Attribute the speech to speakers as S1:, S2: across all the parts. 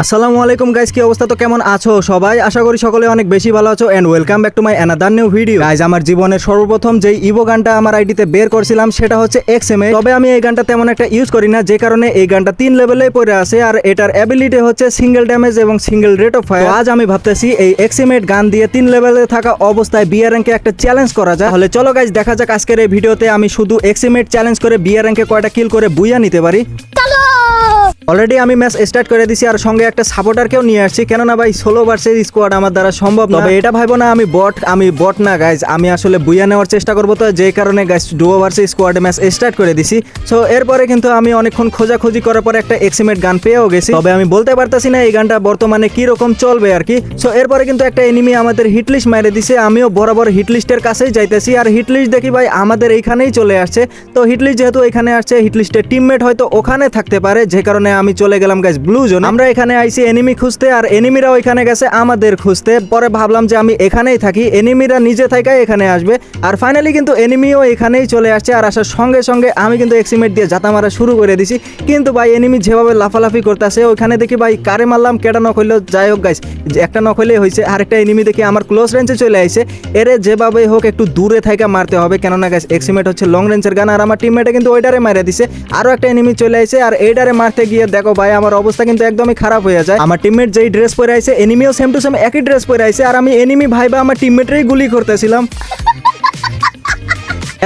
S1: আসসালামু আলাইকুম গাইস, কি অবস্থা? তো কেমন আছো সবাই? আশা করি সকলে অনেক বেশি ভালো আছো and welcome back to my another new video. Guys, আমার জীবনের সর্বপ্রথম যেই ইভো গানটা আমার আইডিতে বের করছিলাম সেটা হচ্ছে XMA। তবে আমি এই গানটা তেমন একটা ইউজ করি না, যে কারণে এই গানটা 3 লেভেলে পড়ে আছে আর এটার অ্যাবিলিটি হচ্ছে সিঙ্গেল ড্যামেজ এবং সিঙ্গেল রেট অফ ফায়ার। আজ আমি ভাবতেছি এই XMA গান দিয়ে 3 লেভেলে থাকা অবস্থায় বিআর র্যাঙ্কে একটা চ্যালেঞ্জ করা যায়। তাহলে চলো গাইস, দেখা যাক আজকের এই ভিডিওতে আমি শুধু XMA চ্যালেঞ্জ করে বিআর র্যাঙ্কে কয়টা কিল করে বুইয়া নিতে পারি। অলরেডি আমি ম্যাচ স্টার্ট করে দিছি আর সঙ্গে একটা সাপোর্টারকেও নিয়ে আসছি, কেননা ভাই সোলো ভার্সেস স্কোয়াড আমার দ্বারা সম্ভব না। তবে এটা ভাইবো না আমি বট না গাইজ, আমি আসলে বুইয়া নেওয়ার চেষ্টা করবো, তো যে কারণে গাইজ ডুও ভার্সেস স্কোয়াডে ম্যাচ স্টার্ট করে দিছি। সো এরপরে কিন্তু আমি অনেকক্ষণ খোঁজাখুঁজি করার পরে একটা XMA গান পেয়েও গেছি, তবে আমি বলতে পারতাছি না এই গানটা বর্তমানে কি রকম চলবে আর কি। সো এরপরে কিন্তু একটা এনিমি আমাদের হিটলিস্ট মেরে দিছে, আমিও বরাবর হিটলিস্টের কাছেই যাইতেছি আর হিটলিস্ট দেখি ভাই আমাদের এইখানেই চলে আসছে। তো হিটলিস্ট যেহেতু এখানে আসছে, হিটলিস্টের টিমমেট হয়তো ওখানে থাকতে পারে, যে কারণে আমি চলে গেলাম গাইস ব্লু জোন। আমরা এখানে আইছি এনিমি খুঁজতে আর এনিমিরাও এখানে গেছে আমাদের খুঁজতে। পরে ভাবলাম যে আমি এখানেই থাকি, এনিমিরা নিজে থেকে এখানে আসবে। আর ফাইনালি কিন্তু এনিমিও এখানেই চলে আসছে আর আসার সঙ্গে সঙ্গে আমি কিন্তু XMA দিয়ে জাতা মারা শুরু করে দিছি। কিন্তু ভাই এনিমি যেভাবে লাফালাফি করতেছে, ওইখানে দেখি ভাই কারে মারলাম, কেটা নক হইলো, যাই হোক গাইস একটা নক হইলেই হয়েছে। আরেকটা এনিমি দেখি আমার ক্লোজ রেঞ্জে চলে আইছে, এরে যেভাবে হোক একটু দূরে থেকে মারতে হবে, কেননা গাইস XMA হচ্ছে লং রেঞ্জের গান আর আমার টিমমেটে কিন্তু ওইটারে মারে দিছে। আরো একটা এনিমি চলে আইছে আর এইটারে মারতে গিয়ে দেখো ভাই আমার অবস্থা কিন্তু একদমই খারাপ হয়ে যায়। আমার টিমমেট যেই ড্রেস পরে আইছে, এনিমিও সেম টু সেম একই ড্রেস পরে আইছে আর আমি এনিমি ভাইবা আমার টিমমেটেরই গুলি করতেছিলাম।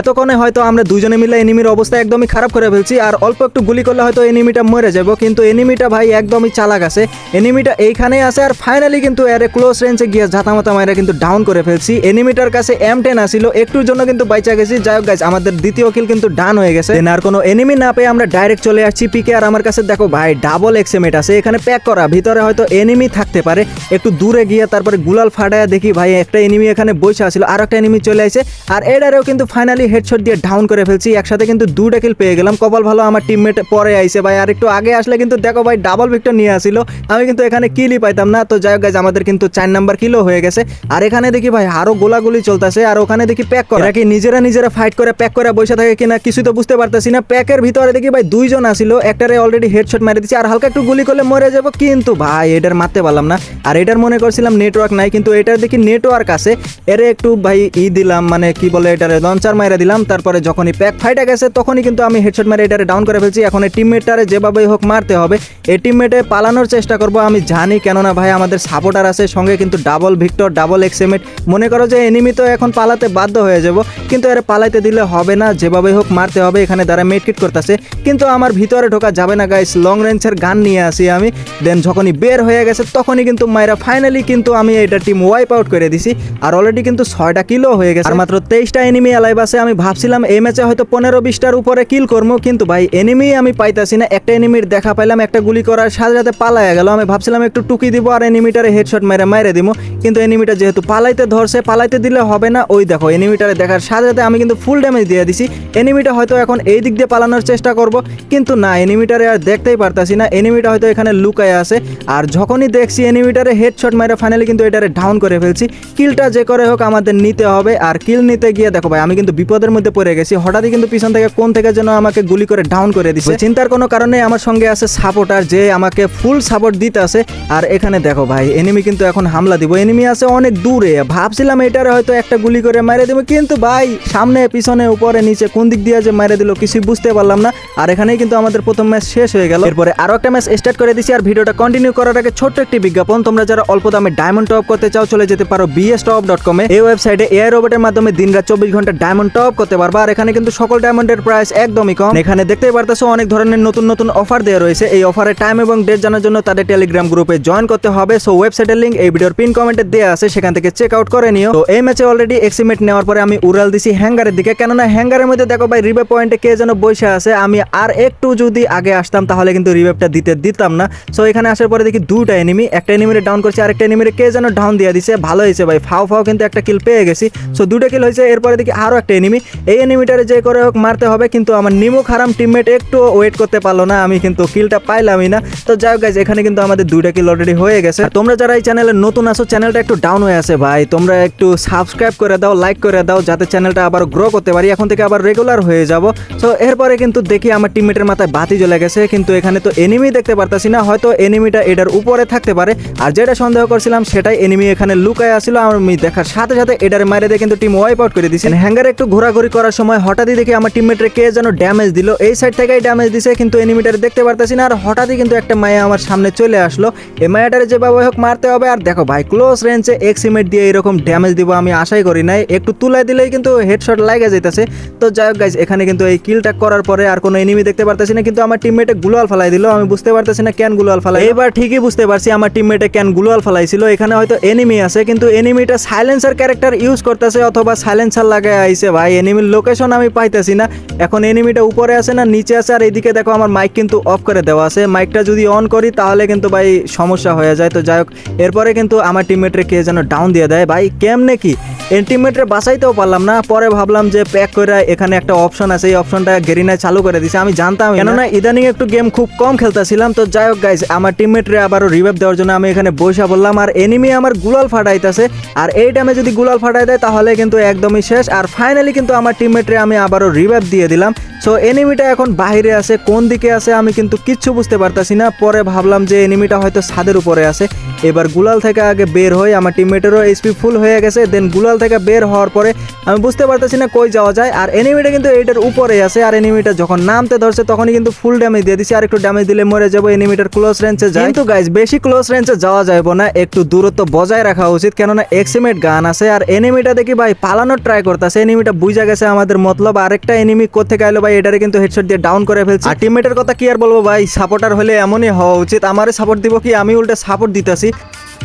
S1: এতক্ষণে হয়তো আমরা দুজনে মিলে এনিমির অবস্থা একদমই খারাপ করে ফেলছি আর অল্প একটু গুলি করলে হয়তো এনিমিটা মরে যাব, কিন্তু এনিমিটা ভাই একদমই চালাক আছে। এনিমিটা এইখানেই আছে আর ফাইনালি কিন্তু এর ক্লোজ রেঞ্জে গিয়ে ঝাঁতামাতা মাইরা কিন্তু ডাউন করে ফেলছি। এনিমিটার কাছে M10 আসিল, একটুর জন্য কিন্তু বাইচা গেছি। যাই হোক গাইস, আমাদের দ্বিতীয় কিল কিন্তু ডান হয়ে গেছে। আর কোনো এনিমি না পেয়ে আমরা ডাইরেক্ট চলে আসছি পিকে। আর আমার কাছে দেখো ভাই ডাবল XMA আছে, এখানে প্যাক করা, ভিতরে হয়তো এনিমি থাকতে পারে। একটু দূরে গিয়ে তারপরে গুলাল ফাটায়া দেখি ভাই একটা এনিমি এখানে বসে আছিল, আর একটা এনিমি চলে আসে আর এটারেও কিন্তু ফাইনালি হেডশট দিয়ে ডাউন করে ফেলছি। একসাথে কিন্তু 2টা কিল পেয়ে গেলাম। কপাল ভালো আমার টিমমেট পরে আইছে ভাই, আর একটু আগে আসলে কিন্তু দেখো ভাই ডাবল ভিক্টর নিয়ে আসিল, আমি কিন্তু এখানে কিলই পাইতাম না। তো যাই হোক গাইজ, আমাদের কিন্তু 4 নাম্বার কিলও হয়ে গেছে। আর এখানে দেখি ভাই আরো গোলাগুলি চলতেছে আর ওখানে দেখি প্যাক করা, কি নিজেরা ফাইট করে প্যাক করে বসে থাকে কিনা কিছুই তো বুঝতে পারতেছি না। প্যাকের ভিতরে দেখি ভাই 2 জন আসিল, একটারে অলরেডি হেডশট মেরে দিচ্ছি আর হালকা একটু গুলি করলে মরে যাবো, কিন্তু ভাই এটার মারতে পারলাম না। আর এটার মনে করছিলাম নেটওয়ার্ক নাই, কিন্তু এটার দেখি নেটওয়ার্ক আছে। এরে একটু ভাই দিলাম, মানে কি বলে এটারে লঞ্চার মাইরা দিলাম। তারপরে যখনই প্যাক ফাইটা গেছে তখনই কিন্তু আমি হেডশট মেরে এটারে ডাউন করে ফেলছি। এখন এই টিমমেটটারে যেভাবেই হোক মারতে হবে, এই টিমমেটে পালানোর চেষ্টা করব আমি জানি, কেননা ভাই আমাদের সাপোর্টার আছে সঙ্গে, কিন্তু ডাবল ভিক্টর ডাবল XMA। মনে করো যে এনিমি তো এখন পালাতে বাধ্য হয়ে যাব, কিন্তু এর পালাইতে দিলে হবে না, যেভাবেই হোক মারতে হবে। এখানে দ্বারা মেডকিট করতেছে, কিন্তু আমার ভিতরে ঢোকা যাবে না গাইস, লং রেঞ্জের গান নিয়ে আসি আমি। দেন যখনই বের হয়ে গেছে তখনই কিন্তু মাইরা ফাইনালি কিন্তু আমি এটা টিম ওয়াইপ আউট করে দিছি আর অলরেডি কিন্তু 6টা কিলও হয়ে গেছে আর মাত্র 23টা এনিমি অ্যালাইভ আছে। আমি ভাবছিলাম এই ম্যাচে হয়তো 15-20টার উপরে কিল করবো, কিন্তু ভাই এনিমি আমি পাইতাছি না। একটা এনিমির দেখা পাইলাম, একটা গুলি করার সাথে সাথে পালাইয়া গেল। আমি ভাবছিলাম একটু টুকি দিব আর এনিমিটারে হেডশট মেরে দিব, কিন্তু এনিমিটা যেহেতু পালাইতে ধরছে, পালাইতে দিলে হবে না। ওই দেখো এনিমিটারে দেখার সাথে সাথে আমি কিন্তু ফুল ড্যামেজ দিয়ে দিছি। এনিমিটা হয়তো এখন এই দিক দিয়ে পালানোর চেষ্টা করব, কিন্তু না, এনিমিটারে আর দেখতেই পারতাছি না। এনিমিটা হয়তো এখানে লুকায় আছে আর যখনই দেখছি এনিমিটারে হেডশট মেরে ফাইনালি কিন্তু এটারে ডাউন করে ফেলছি। কিলটা যে করে হোক আমাদের নিতে হবে আর কিল নিতে গিয়ে দেখো ভাই আমি কিন্তু বিপদের মধ্যে পড়ে গেছি। হঠাৎই কিন্তু পিছন থেকে কোন থেকে যেন আমাকে গুলি করে ডাউন করে দিছে। চিন্তার কোনো কারণে আমার সঙ্গে আছে সাপোর্টার, যে আমাকে ফুল সাপোর্ট দিতে আছে। আর এখানে দেখো ভাই এনিমি কিন্তু এখন হামলা দিব, এনিমি আছে অনেক দূরে। ভাবছিলাম এটারে হয়তো একটা গুলি করে মেরে দেবো, কিন্তু ভাই সামনে পিছনে উপরে নিচে কোন দিক দিয়ে যে মেরে দিল কিছুই বুঝতে পারলাম না। আর এখানেই কিন্তু আমাদের প্রথম ম্যাচ শেষ হয়ে গেল। এরপরে আরো একটা ম্যাচ স্টার্ট করে দিছি আর ভিডিওটা কন্টিনিউ করার আগে ছোট্ট একটি বিজ্ঞাপন, তোমরা যারা অল্প দামে ডায়মন্ড টপ করতে চাও চলে যেতে পারো bstop.com এ। এই ওয়েবসাইটে এআই রোবটের মাধ্যমে দিনরাত 24 ঘন্টা ডায়মন্ড টপ করতে পারবা আর এখানে কিন্তু সকল ডায়মন্ডের প্রাইস একদমই কম। এখানে দেখতেই পারতেছো অনেক ধরনের নতুন নতুন অফার দেওয়া রয়েছে। এই অফারের টাইম এবং ডেট জানার জন্য তাদের টেলিগ্রাম গ্রুপে জয়েন করতে হবে। সো ওয়েবসাইটের লিংক এই ভিডিওর পিন কমেন্টে দেওয়া আছে, সেখান থেকে চেক আউট করে নিও। তো এই ম্যাচে অলরেডি XMA নেওয়ার পরে আমি উড়াল দিছি হ্যাঙ্গারের দিকে, কেননা হ্যাঙ্গারের মধ্যে দেখো ভাই রিভাইভ পয়েন্টে কে যেন বসে আছে। আমি আর একটু যদি আগে আসতাম তাহলে কিন্তু রিভাইভটা দিতাম না। সো এখানে আসার পরে দেখি 2টা এনিমি, একটা এনিমিরে ডাউন করছে, আরেকটা এনিমিরে কে যেন ডাউন দিয়ে দিছে। ভালো হয়েছে ভাই, ফাও কিন্তু একটা কিল পেয়ে গেছি। সো 2টা কিল হয়েছে। এরপরে দেখি আরো একটা এনিমি। এই এনিমিটারে যে করে হোক মারতে হবে, কিন্তু আমার নিমুখ হারাম টিমমেট একটু ওয়েট করতে পারলো না, আমি কিন্তু কিলটা পাইলামই না। তো যাই হোক গাইজ, এখানে কিন্তু আমাদের 2টা কিল অলরেডি হয়ে গেছে। তোমরা যারা এই চ্যানেলে নতুন আসো, চ্যানেলটা একটু ডাউন হয়ে আছে ভাই, তোমরা একটু সাবস্ক্রাইব করে দাও, লাইক করে দাও, যাতে চ্যানেলটা আবার গ্রো করতে পারি, এখন থেকে আবার রেগুলার হয়ে যাব। সো এরপরে কিন্তু দেখি আমার টিমমেটের মাথায় বাতি জ্বলে গেছে, কিন্তু এখানে তো এনিমি দেখতে পারতাছি না, হয়তো এনিমিটা এটার উপরে থাকতে পারে। আর যেটা সন্দেহ করছিলাম সেটাই, এনিমি এখানে লুকায় আসছিল, আমি দেখার সাথে সাথে এটারে মারে দিয়ে কিন্তু টিম ওয়াইপ আউট করে দিয়েছি। হ্যাঙ্গারে একটু ঘোরাঘুরি করার সময় হঠাৎই দেখি আমার টিমমেটরে কে যেন ড্যামেজ দিল, এই সাইড থেকেই ড্যামেজ দিছে, কিন্তু এনিমিটারে দেখতে পারতাছি না। আর হঠাৎই কিন্তু একটা মায়া আমার সামনে চলে আসলো, এই মায়াটারে যেভাবে হোক মারতে হবে। আর দেখো ভাই, ক্লোজ রেঞ্জে এক্সিমেট দিয়ে এরকম ড্যামেজ দিব আমি আশাই করি নাই, একটু তুলাই দিলেই কিন্তু হেডশট লাগে যাইতেছে। তো যাই হোক গাইজ, এখানে কিন্তু এই কিলটা করার পরে আর কোনো এনিমি দেখতে পারতাছি না, কিন্তু আমার টিমমেটে গ্লোয়াল ফালাই দিল, আমি বুঝতে পারতেছি না কেন গ্লোয়াল ফালাই। এবার ঠিকই বুঝতে পারছি আমার টিমমেটে কেন গ্লোয়াল ফালাইছিল, এখানে হয়তো এনিমি আছে, কিন্তু এনিমিটা সাইলেন্সার ক্যারেক্টার ইউজ করতেছে অথবা সাইলেন্সার লাগায় আইছে ভাই, এনিমির লোকেশন আমি পাইতেছি না। এখন এনিমিটা উপরে আছে না নিচে আছে, আর এইদিকে দেখো আমার মাইক কিন্তু অফ করে দেওয়া আছে, মাইকটা যদি অন করি তাহলে কিন্তু ভাই সমস্যা হয়ে যায়। তো যাই হোক, এরপরে কিন্তু আমার টিমমেটরে কে যেন ডাউন দিয়ে দেয় ভাই, কেমনে কি এই টিমমেটরে বাঁচাইতেও পারলাম না। পরে ভাবলাম যে প্যাক করে এখানে একটা অপশন আছে, এই অপশনটা গেরিনায় চালু করে দিছে, আমি জানতাম, কেননা ইদানিং একটু গেম খুব কম খেলতেছিলাম। তো যাই হোক গাইজ, আমার টিমমেটরে আবারও রিভাইভ দেওয়ার জন্য আমি এখানে বসে বললাম, আর এনিমি আমার গুলাল ফাটাইতেছে, আর এই টাইমে যদি গুলাল ফাটাই দেয় তাহলে কিন্তু একদমই শেষ। আর ফাইনালি কিন্তু আমার টিমমেটরে আমি আবারও রিভাইভ দিয়ে দিলাম। সো এনিমিটা এখন বাইরে আছে, কোন দিকে আছে আমি কিন্তু কিচ্ছু বুঝতে পারতাছি না। পরে ভাবলাম যে এনিমিটা হয়তো ছাদের উপরে আছে, এবার গুলাল থেকে আগে বের হই, আমার টিমমেটেরও এইচপি ফুল হয়ে গেছে। দেন গুলাল থেকে বের হওয়ার পরে আমি বুঝতে পারতেছি না কই যাওয়া যায়, আর এনিমিটা কিন্তু এইটার উপরে আছে। আর এনিমিটা যখন নামতে ধরছে তখনই কিন্তু ফুল ড্যামেজ দিয়ে দিছি, আর একটু ড্যামেজ দিলে মরে যাবো, এনিমিটার ক্লোজ রেঞ্জে যায়। কিন্তু গাইজ, বেশি ক্লোজ রেঞ্জে যাওয়া যাবে না, একটু দূরত্ব বজায় রাখা উচিত, কেননা এক্সিমেট গান আছে। আর এনিমিটা দেখি ভাই পালানোর ট্রাই করতেছে, এনিমিটা বুঝা গেছে আমাদের মতলব। আরেকটা এনিমি কোত্থেকে আইলো ভাই, এটারে কিন্তু হেডশট দিয়ে ডাউন করে ফেলছে। আর টিমমেটের কথা কি আর বলবো ভাই, সাপোর্টার হলে এমনই হওয়া উচিত, আমারে সাপোর্ট দিব কি, আমি উল্টা সাপোর্ট দিতেছি।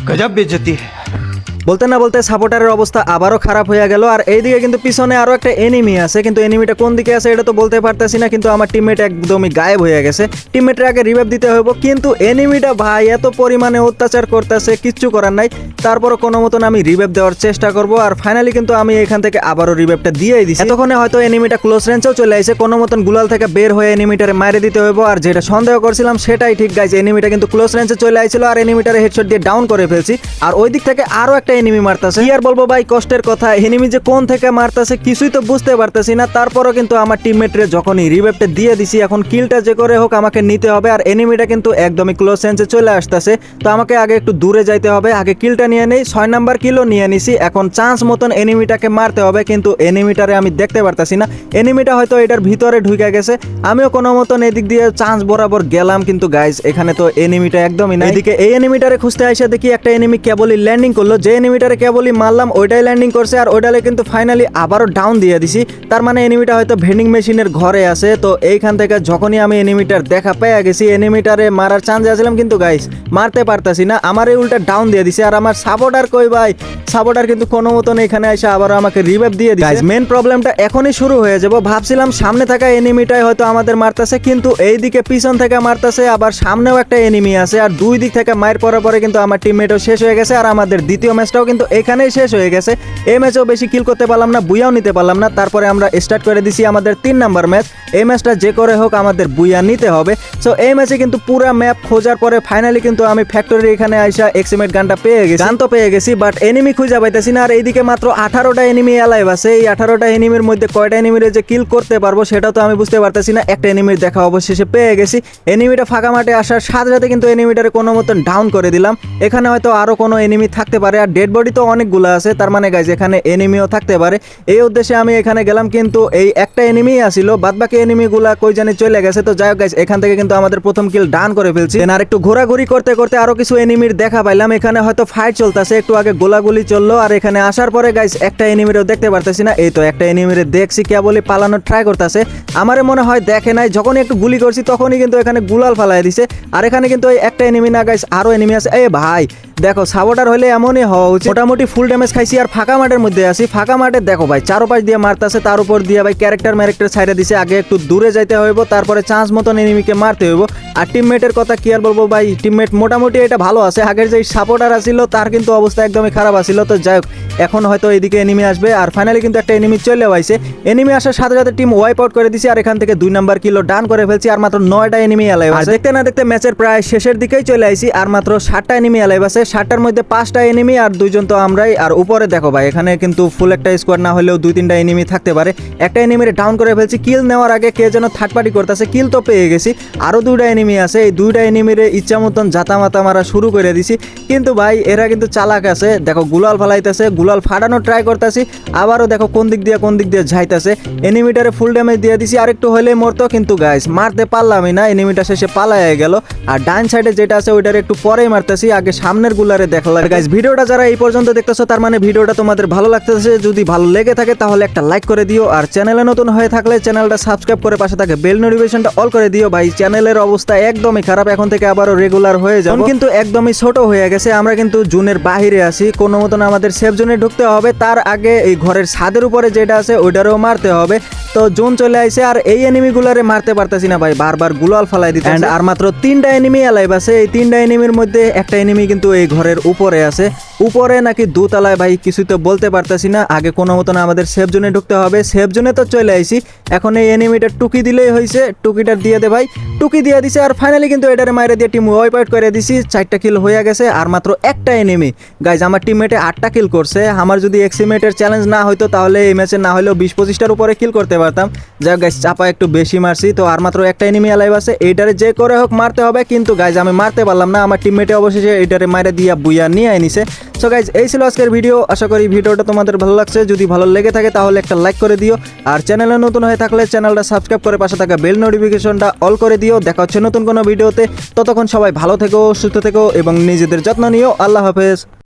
S2: गजब बेइज्जती है।
S1: বলতে না বলতে সাপোর্টারের অবস্থা আবারও খারাপ হয়ে গেল। আর এইদিকে কিন্তু পিছনে আরো একটা এনিমি আছে, কিন্তু এনিমিটা কোন দিকে আছে এটা তো বলতে পারতেছি না, কিন্তু আমার টিমমেট একদমই গায়েব হয়ে গেছে। টিমমেটের আগে রিভাইভ দিতে হইব, কিন্তু এনিমিটা ভাই এত পরিমাণে অত্যাচার করতেছে, কিচ্ছু করার নাই। তারপরও কোনো মতন আমি রিভাইভ দেওয়ার চেষ্টা করব, আর ফাইনালি কিন্তু আমি এখান থেকে আবারও রিভাইভটা দিয়েই দিছি। এতক্ষণে হয়তো এনিমিটা ক্লোজ রেঞ্জেও চলে আসে, কোনো মতন গুলাল থেকে বের হয়ে এনিমিটারে মারে দিতে হইব। আর যেটা সন্দেহ করছিলাম সেটাই ঠিক গাইছে, এনিমিটা কিন্তু ক্লোজ রেঞ্জে চলে আইছিল, আর এনিমিটারে হেডশট দিয়ে ডাউন করে ফেলছি। আর ওই দিক থেকে আরো একটা এনিমি মারতাছে, আর বলবো ভাই কষ্টের কথা, এনিমি যে কোন থেকে মারতাছে কিছুই তো বুঝতে পারতেছি না। তারপরও কিন্তু আমার টিমমেটরে যখনই রিভাইভটা দিয়ে দিছি, এখন কিলটা যে করে হোক আমাকে নিতে হবে। আর এনিমিটা কিন্তু একদমই ক্লোজ রেঞ্জে চলে আসতেছে, তো আমাকে আগে একটু দূরে যাইতে হবে, আগে কিলটা নিয়ে নেই। 6 নাম্বার কিলও নিয়ে নিছি, এখন চান্স মতন এনিমিটাকে মারতে হবে, কিন্তু এনিমিটারে আমি দেখতে পারতাছি না, এনিমিটা হয়তো এটার ভিতরে ঢুকে গেছে। আমিও কোনো মতন এদিক দিয়ে চান্স বরাবর গেলাম, কিন্তু গাইজ এখানে তো এনিমিটা একদমই না। এদিকে এই এনিমিটারে খুঁজতে আসে দেখি একটা এনিমি কেবলই ল্যান্ডিং করলো, যে এনিমিটারে কেবলই মারলাম ওইটাই ল্যান্ডিং করছে, আর ওইটালে কিন্তু ফাইনালি আবারও ডাউন দিয়ে দিছি। তার মানে এনিমিটা হয়তো ভেন্ডিং মেশিনের ঘরে আছে। তো এইখান থেকে যখনই আমি এনিমিটার দেখা পেয়ে গেছি, এনিমিটারে মারার চান্স আসলাম, কিন্তু গাইস মারতে পারতাছি না, আমার এই উল্টা ডাউন দিয়ে দিছে। আর আমার সাপোর্টার কই ভাই, সাপোর্টার কিন্তু কোনো মতন এখানে এসে আবারও আমাকে রিভাইভ দিয়ে দিছে। মেন প্রবলেমটা এখনই শুরু হয়ে যাব, ভাবছিলাম সামনে থাকা এনিমিটাই হয়তো আমাদের মারতেছে, কিন্তু এইদিকে পিছন থেকে মারতেছে, আবার সামনেও একটা এনিমি আছে, আর দুই দিক থেকে মার পরে পরে কিন্তু আমার টিমমেটও শেষ হয়ে গেছে। আর আমাদের দ্বিতীয় ম্যাচটাও কিন্তু এখানেই শেষ হয়ে গেছে। এই ম্যাচেও বেশি কিল করতে পারলাম না, বুয়াও নিতে পারলাম না। তারপরে আমরা স্টার্ট করে দিছি আমাদের 3 নাম্বার ম্যাচ। এই ম্যাচটা যে করে হোক আমাদের বুয়া নিতে হবে। সো এই ম্যাচে কিন্তু পুরা ম্যাপ খোঁজার পরে ফাইনালি কিন্তু আমি ফ্যাক্টরি এখানে আইসা এক্সিমেট গানটা পেয়ে গেছি, গান তো পেয়ে গেছি, বাট এনিমি খুঁজে পাইতেছি না। আর এইদিকে মাত্র 18টা এনিমি অ্যালাইভ আছে, এই 18টা এনিমির মধ্যে কয়টা এনিমির যে কিল করতে পারবো সেটা তো আমি বুঝতে পারতেছি না। একটা এনিমির দেখা অবশেষে পেয়ে গেছি, এনিমিটা ফাঁকা মাঠে আসার সাথে সাথে কিন্তু এনিমিটারে কোনো মতন ডাউন করে দিলাম। এখানে হয়তো আরো কোনো এনিমি থাকতে পারে, আর ডেড বডি তো অনেকগুলো আছে, তার মানে গাইজ এখানে এনিমিও থাকতে পারে। এই উদ্দেশ্যে আমি এখানে গেলাম, কিন্তু এই একটা এনিমি আসিল, বাদবাকি এনিমিগুলা কই জানি চলে গেছে। তো যাই হোক গাইজ, এখান থেকে কিন্তু আমাদের প্রথম কিল ডান করে ফেলছি। আর একটু ঘোরাঘুরি করতে করতে আরো কিছু এনিমির দেখা পাইলাম, এখানে হয়তো ফাইট চলতেছে, একটু আগে গোলাগুলি চললো। আর এখানে আসার পরে গাইজ একটা এনিমিরও দেখতে পারতেছি না, এই তো একটা এনিমিরে দেখছি, কে বলি পালানোর ট্রাই করতেছে, আমারে মনে হয় দেখে নাই, যখনই একটু গুলি করছি তখনই কিন্তু এখানে গুলাল ফালাই দিছে। আর এখানে কিন্তু একটা এনিমি না গাইজ, আরো এনিমি আছে। এ ভাই দেখো সাপোর্টার হলে এমনই হওয়া উচিত। মোটামুটি ফুল ড্যামেজ খাইছি আর ফাঁকা মাঠের মধ্যে আছি। ফাঁকা মাঠে দেখো ভাই চারোপাশ দিয়ে মারতেছে, তার উপর দিয়ে ভাই ক্যারেক্টার ছাইড়ে দিছে। আগে একটু দূরে যাইতে হইব, তারপরে চান্স মতন এনিমিকে মারতে হইব। আর টিমমেটের কথা কি আর বলবো ভাই, টিমমেট মোটামুটি এটা ভালো আছে। আগের যে সাপোর্টার আছিল তার কিন্তু অবস্থা একদমই খারাপ আছিল। তো যাই হোক, এখন হয়তো এইদিকে এনিমি আসবে। আর ফাইনালি কিন্তু একটা এনিমি চলে আইছে। এনিমি আসার সাথে সাথে টিম ওয়াইপ আউট করে দিছি আর এখান থেকে 2 নাম্বার কিলো ডান করে ফেলছি। আর মাত্র 9টা এনিমি অ্যালাইভ আছে। দেখতে না দেখতে ম্যাচের প্রায় শেষের দিকেই চলে আইছি। আর মাত্র 7টা এনিমি অ্যালাইভ আছে। 7টার মধ্যে 5টা এনিমি আর 2জন তো আমরাই। আর উপরে দেখো ভাই, এখানে কিন্তু ফুল একটা স্কোয়াড না হলেও 2-3টা এনিমি থাকতে পারে। একটা এনিমিরে ডাউন করে ফেলছি। কিল নেওয়ার আগে কে যেন থার্ড পার্টি করতেছে, কিল তো পেয়ে গেছি। আরো 2টা এনিমি আছে। এই 2টা এনিমিরে ইচ্ছা মতন জাতা মাতা মারা শুরু করে দিছি। কিন্তু ভাই এরা কিন্তু চালাক আছে। দেখো গুলাল ফালাইতেছে, গুলাল ফাটানোর ট্রাই করতেছি। আবারও দেখো কোন দিক দিয়ে যাইতেছে। এনিমিটারে ফুল ড্যামেজ দিয়ে দিছি, আরেকটু হলে মরতো, কিন্তু গাইস মারতে পারলামই না। এনিমিটা শেষে পালায় গেল। আর ডান সাইডে যেটা আছে ওইটারে একটু পরেই মারতেছি, আগে সামনের গুলারে দেখলাম। গাইস ভিডিওটা যারা এই পর্যন্ত দেখতেছো তার মানে ভিডিওটা তোমাদের ভালো লাগতেছে। যদি ভালো লেগে থাকে তাহলে একটা লাইক করে দিও। আর চ্যানেলে নতুন হয়ে থাকলে চ্যানেলটা সাবস্ক্রাইব করে পাশে থাকে বেল নোটিফিকেশনটা অল করে দিও। ভাই চ্যানেলের অবস্থা একদমই খারাপ, এখন থেকে আবারও রেগুলার হয়ে যাবে। কিন্তু একদমই ছোট হয়ে গেছে। আমরা কিন্তু জোনের বাহিরে আছি, কোনো মতন আমাদের সেফ জোনে ঢুকতে হবে। তার আগে এই ঘরের ছাদের উপরে যেটা আছে ওইটারও মারতে হবে। তো জোন চলে আইছে আর এই এনিমিগুলারে মারতে পারতেছি না ভাই, বারবার গুলাল ফালাই দিতে। আর মাত্র 3টা এনিমি অ্যালাইভ আছে। এই 3টা এনিমির মধ্যে একটা এনিমি কিন্তু এই ঘরের উপরে আছে, উপরে নাকি দোতলায় ভাই কিছু তো বলতে পারতেছি না। আগে কোনো মতন আমাদের সেফ জোনে ঢুকতে হবে। সেফ জোনে তো চলে আইছি, এখন এই এনিমিটা টুকি দিলেই হয়েছে। টুকিটা দিয়ে দে ভাই, টুকি দিয়ে দিছে। আর ফাইনালি কিন্তু এটারে মাইরে দিয়ে টিম ওয়াইপ আউট করে দিছি। 4টা কিল হয়ে গেছে আর মাত্র একটা এনিমি। গাইজ আমার টিমমেটে 8টা কিল করছে। আমার যদি এক্সিমেটের চ্যালেঞ্জ না হইতো তাহলে এই ম্যাচে না হলেও 20-25টার উপরে কিল করতে পারতাম। যাই হোক গাইজ চাপা একটু বেশি মারছি। তো আর মাত্র একটা এনিমি অ্যালাইভ আছে, এইটারে যে করে হোক মারতে হবে। কিন্তু গাইজ আমি মারতে পারলাম না, আমার টিমমেটে অবশেষে এইটারে মাইরে দিয়া বুইয়া নিয়ে আইনিছে। সো গাইজ এই ছিল আজকের ভিডিও। আশা করি ভিডিওটা তোমাদের ভালো লাগছে। যদি ভালো লেগে থাকে তাহলে একটা লাইক করে দিও। আর চ্যানেলে নতুন হয়ে থাকলে চ্যানেলটা সাবস্ক্রাইব করে পাশে থাকা বেল নোটিফিকেশনটা অল করে দিও। দেখা হচ্ছে নতুন কোনো ভিডিওতে। ততক্ষণ সবাই ভালো থেকো, সুস্থ থেকো এবং নিজেদের যত্ন নিও। আল্লাহ হাফেজ।